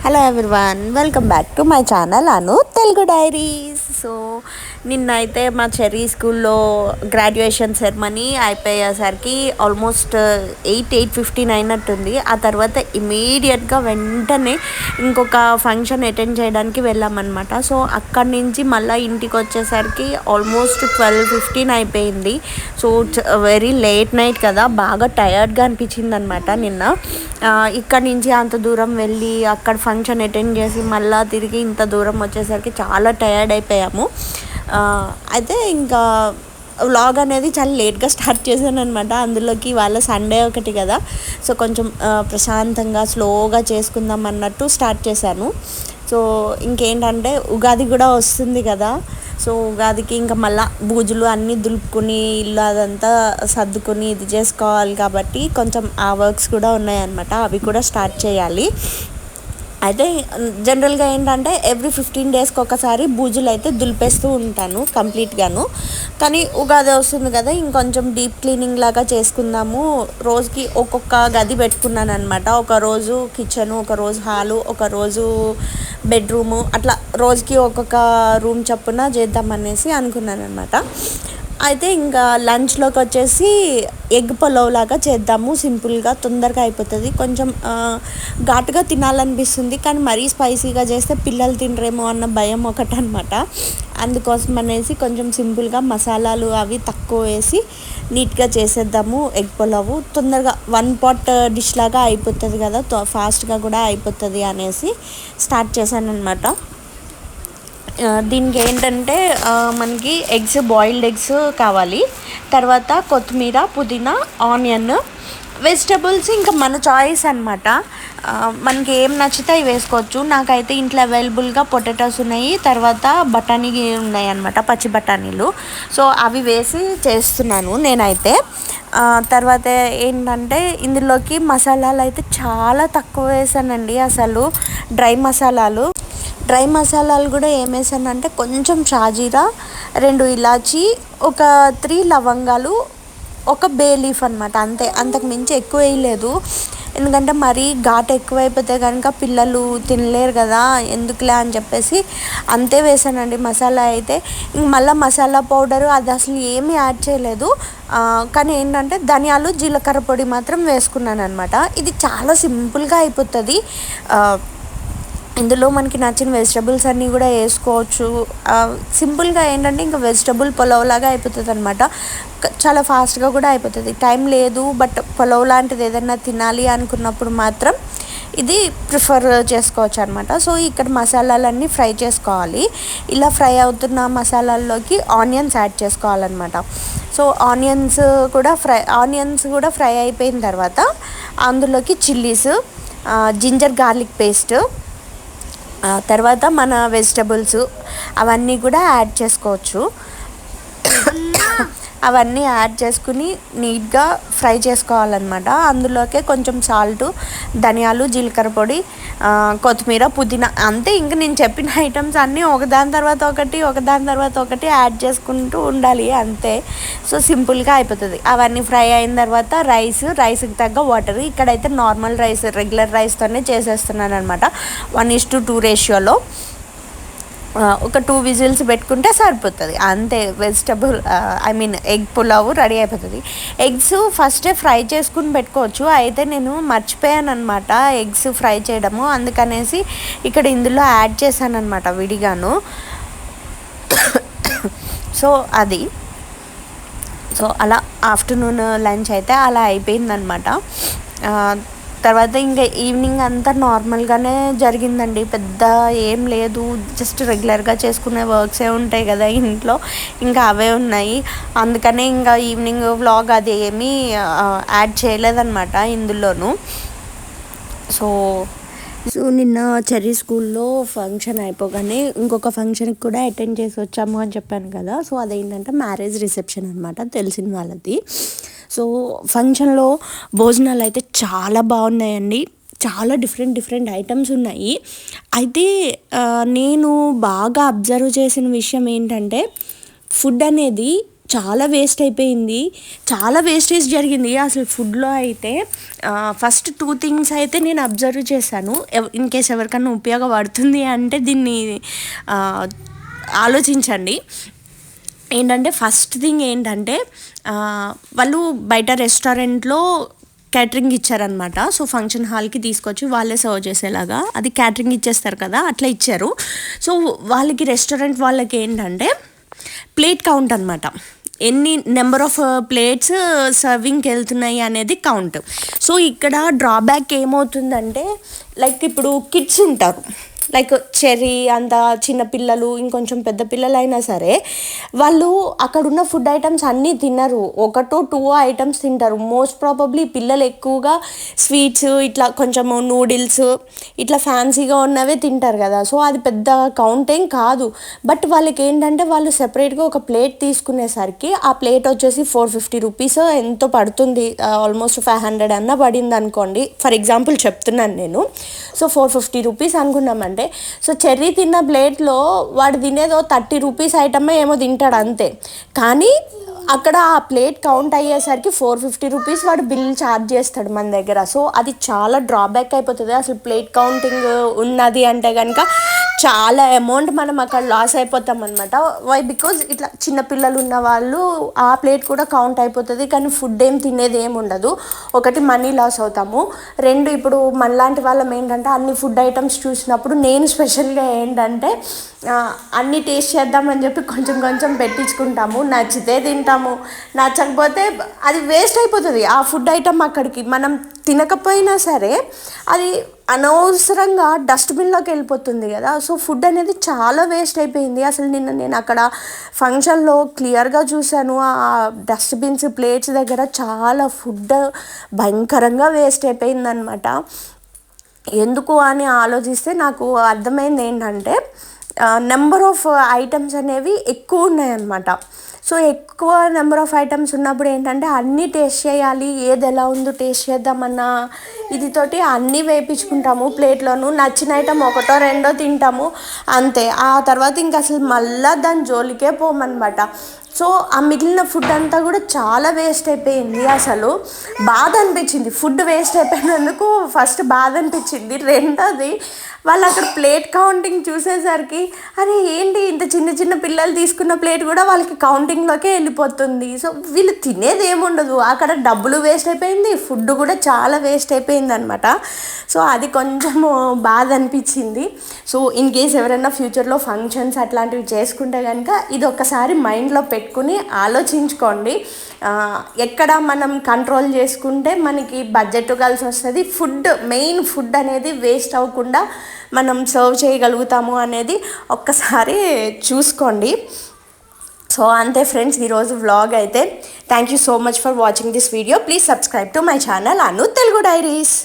Hello everyone, welcome back to my channel Anu Telugu diaries. So నిన్నైతే మా cherry స్కూల్లో graduation ceremony అయిపోయేసరికి almost 8:15 అయినట్టుంది. ఆ తర్వాత ఇమీడియట్గా వెంటనే ఇంకొక ఫంక్షన్ అటెండ్ చేయడానికి వెళ్ళామన్నమాట. సో అక్కడి నుంచి మళ్ళీ ఇంటికి వచ్చేసరికి ఆల్మోస్ట్ 12:15 అయిపోయింది. సో వెరీ లేట్ నైట్ కదా, బాగా టయర్డ్గా అనిపించింది అనమాట నిన్న. ఇక్కడి నుంచి అంత దూరం వెళ్ళి అక్కడ ఫంక్షన్ అటెండ్ చేసి మళ్ళీ తిరిగి ఇంత దూరం వచ్చేసరికి చాలా టయర్డ్ అయిపోయాము. అయితే ఇంకా వ్లాగ్ అనేది చాలా లేట్గా స్టార్ట్ చేశాను అనమాట. అందులోకి వాళ్ళ సండే ఒకటి కదా, సో కొంచెం ప్రశాంతంగా స్లోగా చేసుకుందాం అన్నట్టు స్టార్ట్ చేశాను. సో ఇంకేంటంటే ఉగాది కూడా వస్తుంది కదా, సో ఉగాదికి ఇంకా మళ్ళీ బూజులు అన్నీ దులుపుకుని ఇల్లు అదంతా సర్దుకొని ఇది చేసుకోవాలి కాబట్టి కొంచెం ఆ వర్క్స్ కూడా ఉన్నాయన్నమాట. అవి కూడా స్టార్ట్ చేయాలి. అయితే జనరల్గా ఏంటంటే ఎవ్రీ 15 డేస్కి ఒకసారి బూజులు అయితే దులిపేస్తూ ఉంటాను కంప్లీట్గాను. కానీ ఉగాది వస్తుంది కదా, ఇంకొంచెం డీప్ క్లీనింగ్ లాగా చేసుకుందాము. రోజుకి ఒక్కొక్క గది పెట్టుకున్నాను అనమాట. ఒకరోజు కిచెను, ఒకరోజు హాలు, ఒకరోజు బెడ్రూము, అట్లా రోజుకి ఒక్కొక్క రూమ్ చొప్పున చేద్దామనేసి అనుకున్నాను అనమాట. అయితే ఇంకా లంచ్లోకి వచ్చేసి ఎగ్ పులావ్ లాగా చేద్దాము, సింపుల్గా తొందరగా అయిపోతుంది. కొంచెం ఘాటుగా తినాలనిపిస్తుంది, కానీ మరీ స్పైసీగా చేస్తే పిల్లలు తినరేమో అన్న భయం ఒకటి అనమాట. అందుకోసం అనేసి కొంచెం సింపుల్గా మసాలాలు అవి తక్కువ వేసి నీట్గా చేసేద్దాము ఎగ్ పులావ్. తొందరగా 1 pot డిష్ లాగా అయిపోతుంది కదా, ఫాస్ట్గా కూడా అయిపోతుంది అనేసి స్టార్ట్ చేశాను అనమాట. దీనికి ఏంటంటే మనకి బాయిల్డ్ ఎగ్స్ కావాలి, తర్వాత కొత్తిమీర, పుదీనా, ఆనియన్, వెజిటబుల్స్ ఇంకా మన చాయిస్ అనమాట. మనకి ఏం నచ్చితే అవి వేసుకోవచ్చు. నాకైతే ఇంట్లో అవైలబుల్గా పొటాటోస్ ఉన్నాయి, తర్వాత బఠానీ ఉన్నాయి అనమాట, పచ్చి బఠానీలు. సో అవి వేసి చేస్తున్నాను నేనైతే. తర్వాత ఏంటంటే ఇందులోకి మసాలాలు అయితే చాలా తక్కువ వేసానండి. అసలు డ్రై మసాలాలు కూడా ఏం వేసానంటే కొంచెం షాజీరా, 2 ఇలాచీ, ఒక 3 లవంగాలు, ఒక బే లీఫ్ అనమాట. అంతే, అంతకు మించి ఎక్కువ వేయలేదు. ఎందుకంటే మరీ ఘాటు ఎక్కువైపోతే కనుక పిల్లలు తినలేరు కదా, ఎందుకులే అని చెప్పేసి అంతే వేసానండి మసాలా అయితే. ఇంక మళ్ళీ మసాలా పౌడరు అది అసలు ఏమీ యాడ్ చేయలేదు. కానీ ఏంటంటే ధనియాలు, జీలకర్ర పొడి మాత్రం వేసుకున్నాను అనమాట. ఇది చాలా సింపుల్గా అయిపోతుంది. ఇందులో మనకి నచ్చిన వెజిటబుల్స్ అన్నీ కూడా వేసుకోవచ్చు. సింపుల్గా ఏంటంటే ఇంకా వెజిటబుల్ పులావ్ లాగా అయిపోతుంది అనమాట. చాలా ఫాస్ట్గా కూడా అయిపోతుంది. టైం లేదు బట్ పులావ్ లాంటిది ఏదైనా తినాలి అనుకున్నప్పుడు మాత్రం ఇది ప్రిఫర్ చేసుకోవచ్చు అనమాట. సో ఇక్కడ మసాలాలన్నీ ఫ్రై చేసుకోవాలి. ఇలా ఫ్రై అవుతున్న మసాలాల్లోకి ఆనియన్స్ యాడ్ చేసుకోవాలన్నమాట. సో ఆనియన్స్ కూడా ఫ్రై అయిపోయిన తర్వాత అందులోకి చిల్లీస్, జింజర్ గార్లిక్ పేస్ట్, తర్వాత మన వెజిటబుల్స్ అవన్నీ కూడా యాడ్ చేసుకోవచ్చు. అవన్నీ యాడ్ చేసుకుని నీట్గా ఫ్రై చేసుకోవాలన్నమాట. అందులోకే కొంచెం సాల్టు, ధనియాలు, జీలకర్ర పొడి, కొత్తిమీర, పుదీనా, అంతే. ఇంక నేను చెప్పిన ఐటమ్స్ అన్నీ ఒకదాని తర్వాత ఒకటి యాడ్ చేసుకుంటూ ఉండాలి, అంతే. సో సింపుల్గా అయిపోతుంది. అవన్నీ ఫ్రై అయిన తర్వాత రైస్కి తగ్గ వాటర్. ఇక్కడైతే నార్మల్ రైస్, రెగ్యులర్ రైస్తోనే చేసేస్తున్నాను అనమాట. 1:2 రేషియోలో. ఒక 2 విజిల్స్ పెట్టుకుంటే సరిపోతుంది, అంతే. ఎగ్ పులావ్ రెడీ అయిపోతుంది. ఎగ్స్ ఫస్టే ఫ్రై చేసుకుని పెట్టుకోవచ్చు. అయితే నేను మర్చిపోయాను అనమాట ఎగ్స్ ఫ్రై చేయడము, అందుకనేసి ఇక్కడ ఇందులో యాడ్ చేశాను అనమాట విడిగాను. సో అది అలా ఆఫ్టర్నూన్ లంచ్ అయితే అలా అయిపోయిందనమాట. తర్వాత ఇంకా ఈవినింగ్ అంతా నార్మల్గానే జరిగిందండి. పెద్ద ఏం లేదు, జస్ట్ రెగ్యులర్గా చేసుకునే వర్క్సే ఉంటాయి కదా ఇంట్లో, ఇంకా అవే ఉన్నాయి. అందుకనే ఇంకా ఈవినింగ్ వ్లాగ్ అది ఏమీ యాడ్ చేయలేదన్నమాట ఇందులోనూ. సో నిన్న చెర్రీ స్కూల్లో ఫంక్షన్ అయిపోగానే ఇంకొక ఫంక్షన్కి కూడా అటెండ్ చేసి వచ్చాము అని చెప్పాను కదా. సో అదేంటంటే మ్యారేజ్ రిసెప్షన్ అనమాట, తెలిసిన వాళ్ళది. సో ఫంక్షన్లో భోజనాలు అయితే చాలా బాగున్నాయండి. చాలా డిఫరెంట్ ఐటమ్స్ ఉన్నాయి. అయితే నేను బాగా అబ్జర్వ్ చేసిన విషయం ఏంటంటే ఫుడ్ అనేది చాలా వేస్ట్ అయిపోయింది, చాలా వేస్టేజ్ జరిగింది అసలు ఫుడ్లో అయితే. ఫస్ట్ 2 థింగ్స్ అయితే నేను అబ్జర్వ్ చేశాను. ఇన్ కేస్ ఎవరికన్నా ఉపయోగపడుతుంది అంటే దీన్ని ఆలోచించండి. ఏంటంటే ఫస్ట్ థింగ్ ఏంటంటే వాళ్ళు బయట రెస్టారెంట్లో క్యాటరింగ్ ఇచ్చారనమాట. సో ఫంక్షన్ హాల్కి తీసుకొచ్చి వాళ్ళే సర్వ్ చేసేలాగా, అది క్యాటరింగ్ ఇచ్చేస్తారు కదా, అట్లా ఇచ్చారు. సో వాళ్ళకి రెస్టారెంట్ వాళ్ళకి ఏంటంటే ప్లేట్ కౌంట్ అనమాట, ఎన్ని నెంబర్ ఆఫ్ ప్లేట్స్ సర్వింగ్కి వెళ్తున్నాయి అనేది కౌంట్. సో ఇక్కడ డ్రాబ్యాక్ ఏమవుతుందంటే, లైక్ ఇప్పుడు కిడ్స్ ఉంటారు, లైక్ చెర్రీ అంత చిన్నపిల్లలు, ఇంకొంచెం పెద్ద పిల్లలు అయినా సరే వాళ్ళు అక్కడున్న ఫుడ్ ఐటమ్స్ అన్నీ తినరు, 1-2 ఐటమ్స్ తింటారు. మోస్ట్ ప్రాబబ్లీ పిల్లలు ఎక్కువగా స్వీట్స్, ఇట్లా కొంచెము నూడిల్స్, ఇట్లా ఫ్యాన్సీగా ఉన్నవే తింటారు కదా. సో అది పెద్ద కౌంట్ ఏం కాదు. బట్ వాళ్ళకి ఏంటంటే వాళ్ళు సెపరేట్గా ఒక ప్లేట్ తీసుకునేసరికి ఆ ప్లేట్ వచ్చేసి 450 రూపీస్ ఎంతో పడుతుంది, ఆల్మోస్ట్ 500 అన్న పడింది అనుకోండి, ఫర్ ఎగ్జాంపుల్ చెప్తున్నాను నేను. సో 450 రూపీస్ అనుకున్నామంటే, సో చెర్రీ తిన్న ప్లేట్లో వాడు తినేదో 30 రూపీస్ ఐటమే ఏమో తింటాడు అంతే. కానీ అక్కడ ఆ ప్లేట్ కౌంట్ అయ్యేసరికి 450 రూపీస్ వాడు బిల్ ఛార్జ్ చేస్తాడు మన దగ్గర. సో అది చాలా డ్రాబ్యాక్ అయిపోతుంది. అసలు ప్లేట్ కౌంటింగ్ ఉన్నది అంటే కనుక చాలా అమౌంట్ మనం అక్కడ లాస్ అయిపోతాం అనమాట. వై? బికాజ్ ఇట్లా చిన్నపిల్లలు ఉన్న వాళ్ళు ఆ ప్లేట్ కూడా కౌంట్ అయిపోతుంది, కానీ ఫుడ్ ఏం తినేది ఏమి ఉండదు. ఒకటి మనీ లాస్ అవుతాము, 2 ఇప్పుడు మనలాంటి వాళ్ళం ఏంటంటే అన్ని ఫుడ్ ఐటమ్స్ చూసినప్పుడు నేను స్పెషల్గా ఏంటంటే అన్నీ టేస్ట్ చేద్దామని చెప్పి కొంచెం కొంచెం పెట్టించుకుంటాము. నచ్చితే తింటాము, నచ్చకపోతే అది వేస్ట్ అయిపోతుంది ఆ ఫుడ్ ఐటమ్. అక్కడికి మనం తినకపోయినా సరే అది అనవసరంగా డస్ట్బిన్లోకి వెళ్ళిపోతుంది కదా. సో ఫుడ్ అనేది చాలా వేస్ట్ అయిపోయింది. అసలు నేను అక్కడ ఫంక్షన్లో క్లియర్గా చూశాను, ఆ డస్ట్బిన్స్ ప్లేట్స్ దగ్గర చాలా ఫుడ్ భయంకరంగా వేస్ట్ అయిపోయిందనమాట. ఎందుకు అని ఆలోచిస్తే నాకు అర్థమైంది ఏంటంటే నెంబర్ ఆఫ్ ఐటమ్స్ అనేవి ఎక్కువ ఉన్నాయన్నమాట. సో ఎక్కువ నెంబర్ ఆఫ్ ఐటమ్స్ ఉన్నప్పుడు ఏంటంటే అన్నీ టేస్ట్ చేయాలి, ఏది ఎలా ఉందో టేస్ట్ చేద్దామన్న ఇదితోటి అన్నీ వేయించుకుంటాము ప్లేట్లోను. నచ్చిన ఐటమ్ 1-2 తింటాము అంతే. ఆ తర్వాత ఇంకా అసలు మళ్ళీ దాని జోలికే పోమన్నమాట. సో ఆ మిగిలిన ఫుడ్ అంతా కూడా చాలా వేస్ట్ అయిపోయింది. అసలు బాధ అనిపించింది, ఫుడ్ వేస్ట్ అయిపోయినందుకు ఫస్ట్ బాధ అనిపించింది. రెండోది వాళ్ళు అక్కడ ప్లేట్ కౌంటింగ్ చూసేసరికి అరే ఏంటి ఇంత చిన్న చిన్న పిల్లలు తీసుకున్న ప్లేట్ కూడా వాళ్ళకి కౌంటింగ్లోకే వెళ్ళిపోతుంది. సో వీళ్ళు తినేది ఏముండదు, అక్కడ డబ్బులు వేస్ట్ అయిపోయింది, ఫుడ్ కూడా చాలా వేస్ట్ అయిపోయింది అనమాట. సో అది కొంచెం బాధ అనిపించింది. సో ఇన్ కేస్ ఎవరైనా ఫ్యూచర్లో ఫంక్షన్స్ అట్లాంటివి చేసుకుంటే కనుక ఇది ఒక్కసారి మైండ్లో పెట్టుకుని ఆలోచించుకోండి. ఎక్కడ మనం కంట్రోల్ చేసుకుంటే మనకి బడ్జెట్ కలిసి వస్తుంది, ఫుడ్ మెయిన్ ఫుడ్ అనేది వేస్ట్ అవ్వకుండా మనం సర్వ్ చేయగలుగుతాము అనేది ఒక్కసారి చూసుకోండి. సో అంతే ఫ్రెండ్స్, ఈరోజు వ్లాగ్ అయితే. Thank you so much for watching this video. Please subscribe to my channel Anu Telugu diaries.